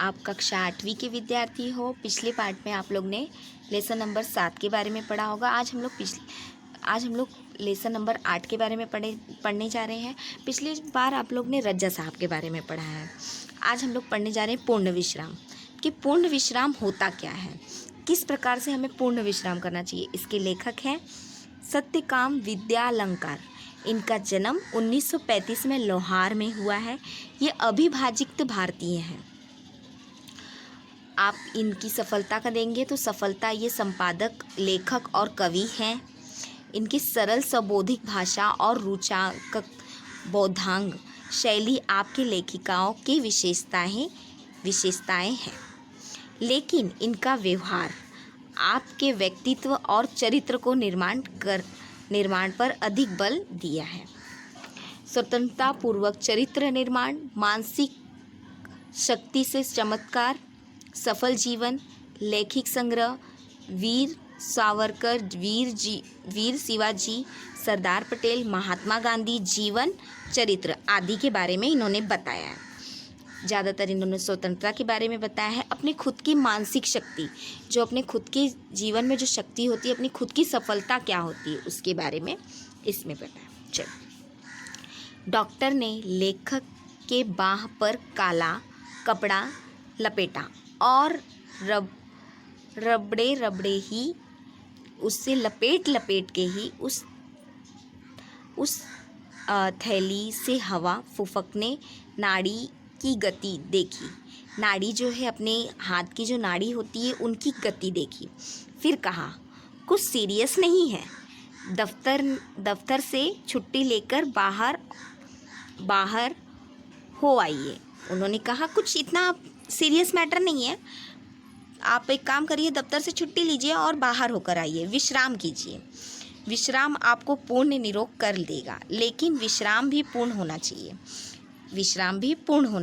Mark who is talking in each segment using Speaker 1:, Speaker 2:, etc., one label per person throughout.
Speaker 1: आप कक्षा 8वीं के विद्यार्थी हो। पिछले पार्ट में आप लोग ने लेसन नंबर 7 के बारे में पढ़ा होगा। आज हम लोग लेसन नंबर 8 के बारे में पढ़ने जा रहे हैं। पिछली बार आप लोग ने रज्जा साहब के बारे में पढ़ा है। आज हम लोग पढ़ने जा रहे हैं पूर्ण विश्राम, कि पूर्ण विश्राम होता क्या है, किस प्रकार से हमें पूर्ण विश्राम करना चाहिए। इसके लेखक हैं सत्यकाम विद्यालंकार। इनका जन्म 1935 में लोहार में हुआ है। ये अविभाजित भारतीय हैं। आप इनकी सफलता का देंगे तो सफलता, ये संपादक, लेखक और कवि हैं। इनकी सरल सबोधिक भाषा और रुचाक बौद्धांग शैली आपके लेखिकाओं की विशेषताएं हैं, लेकिन इनका व्यवहार आपके व्यक्तित्व और चरित्र को निर्माण पर अधिक बल दिया है। स्वतंत्रता पूर्वक चरित्र निर्माण, मानसिक शक्ति से चमत्कार, सफल जीवन, लेखिक संग्रह, वीर सावरकर, वीर शिवाजी, सरदार पटेल, महात्मा गांधी जीवन चरित्र आदि के बारे में इन्होंने बताया है। ज़्यादातर इन्होंने स्वतंत्रता के बारे में बताया है। अपनी खुद की मानसिक शक्ति, जो अपने खुद के जीवन में जो शक्ति होती है, अपनी खुद की सफलता क्या होती है, उसके बारे में इसमें बताया। चलो, डॉक्टर ने लेखक के बाह पर काला कपड़ा लपेटा और रबड़े ही उससे लपेट के ही उस थैली से हवा फुफकने नाड़ी की गति देखी। नाड़ी जो है, अपने हाथ की जो नाड़ी होती है, उनकी गति देखी। फिर कहा, कुछ सीरियस नहीं है, दफ्तर से छुट्टी लेकर बाहर हो आइए। उन्होंने कहा, कुछ इतना सीरियस मैटर नहीं है, आप एक काम करिए, दफ्तर से छुट्टी लीजिए और बाहर होकर आइए, विश्राम कीजिए। विश्राम आपको पूर्ण निरोग कर देगा, लेकिन विश्राम भी पूर्ण होना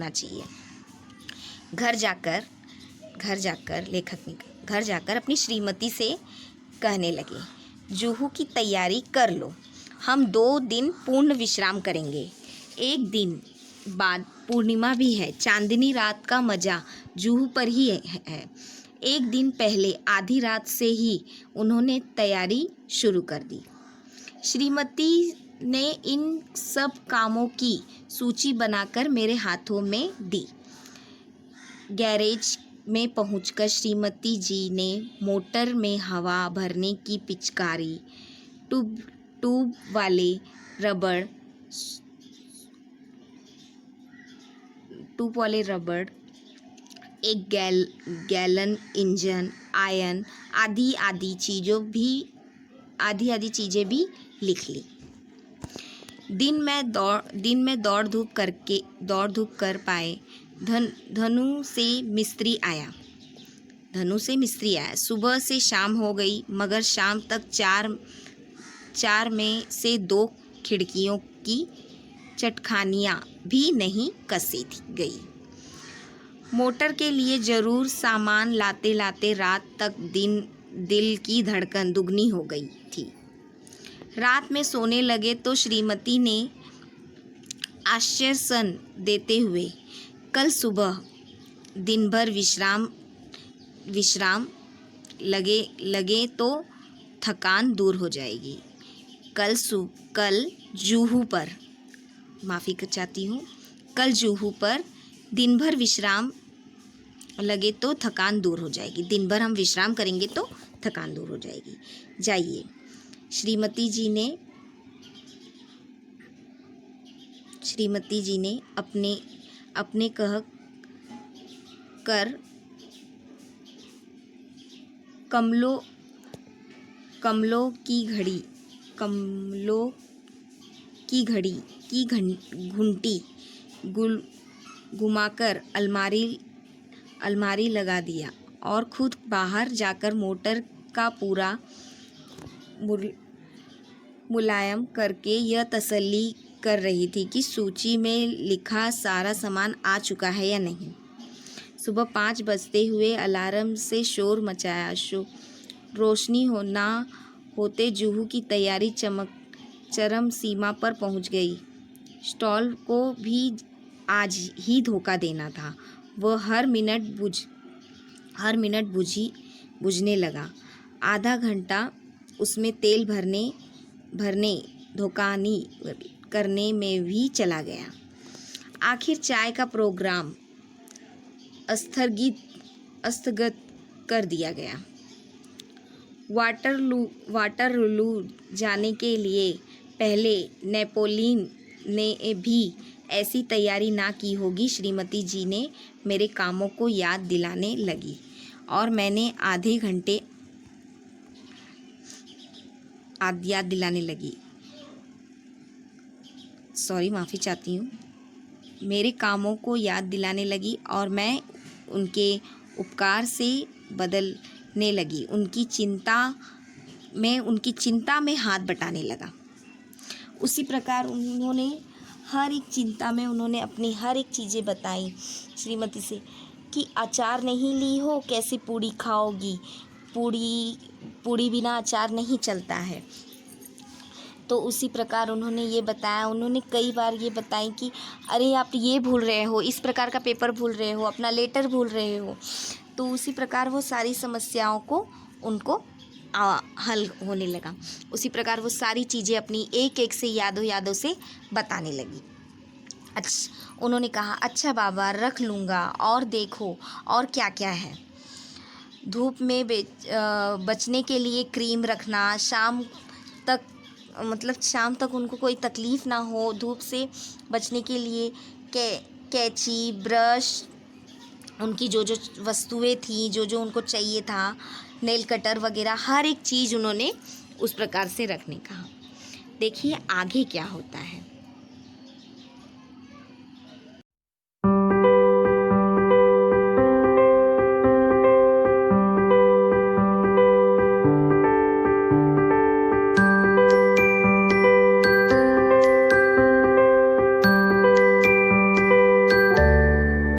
Speaker 1: चाहिए। घर जाकर लेखक अपनी श्रीमती से कहने लगे, जुहू की तैयारी कर लो, हम 2 दिन पूर्ण विश्राम करेंगे। एक दिन बाद पूर्णिमा भी है, चांदनी रात का मज़ा जुहू पर ही है। एक दिन पहले आधी रात से ही उन्होंने तैयारी शुरू कर दी। श्रीमती ने इन सब कामों की सूची बनाकर मेरे हाथों में दी। गैरेज में पहुंचकर श्रीमती जी ने मोटर में हवा भरने की पिचकारी, ट्यूब वाले रबड़, एक गैलन इंजन, आयन आदि चीज़ें भी लिख ली। दिन में दौड़ धूप कर पाए। धनु से मिस्त्री आया। सुबह से शाम हो गई, मगर शाम तक चार में से 2 खिड़कियों की चटखानियाँ भी नहीं कसी गई। मोटर के लिए ज़रूर सामान लाते लाते रात तक दिल की धड़कन दुगनी हो गई थी। रात में सोने लगे तो श्रीमती ने आश्वासन देते हुए, कल सुबह दिन भर विश्राम लगे तो थकान दूर हो जाएगी। कल जूहू पर दिन भर विश्राम लगे तो थकान दूर हो जाएगी। दिन भर हम विश्राम करेंगे तो थकान दूर हो जाएगी। जाइए। श्रीमती जी ने अपने कह कर कमलों की घंटी घुमाकर अलमारी लगा दिया और खुद बाहर जाकर मोटर का पूरा मुलायम करके यह तसल्ली कर रही थी कि सूची में लिखा सारा सामान आ चुका है या नहीं। सुबह 5 बजते हुए अलार्म से शोर मचाया। रोशनी ना होते जुहू की तैयारी चरम सीमा पर पहुंच गई। स्टॉल को भी आज ही धोखा देना था। वह हर मिनट बुझने लगा। आधा घंटा उसमें तेल भरने धोखानी करने में भी चला गया। आखिर चाय का प्रोग्राम स्थगित कर दिया गया। वाटरलू जाने के लिए पहले नेपोलियन ने भी ऐसी तैयारी ना की होगी। श्रीमती जी ने मेरे कामों को याद दिलाने लगी और मैंने याद दिलाने लगी। माफ़ी चाहती हूँ। मेरे कामों को याद दिलाने लगी और मैं उनके उपकार से बदलने लगी। उनकी चिंता में हाथ बटाने लगा। उसी प्रकार उन्होंने अपनी हर एक चीज़ें बताई श्रीमती से कि अचार नहीं ली हो, कैसे पूड़ी खाओगी, पूड़ी बिना अचार नहीं चलता है। तो उसी प्रकार उन्होंने ये बताया। उन्होंने कई बार ये बताई कि अरे आप ये भूल रहे हो, इस प्रकार का पेपर भूल रहे हो, अपना लेटर भूल रहे हो। तो उसी प्रकार वो सारी समस्याओं को उनको हल होने लगा। उसी प्रकार वो सारी चीज़ें अपनी एक से यादों से बताने लगी। उन्होंने कहा अच्छा बाबा रख लूँगा, और देखो और क्या क्या है। धूप में बचने के लिए क्रीम रखना, शाम तक उनको कोई तकलीफ़ ना हो। धूप से बचने के लिए कैंची, ब्रश, उनकी जो वस्तुएं थी, जो उनको चाहिए था, नेल कटर वगैरह, हर एक चीज़ उन्होंने उस प्रकार से रखने कहा। देखिए आगे क्या होता है।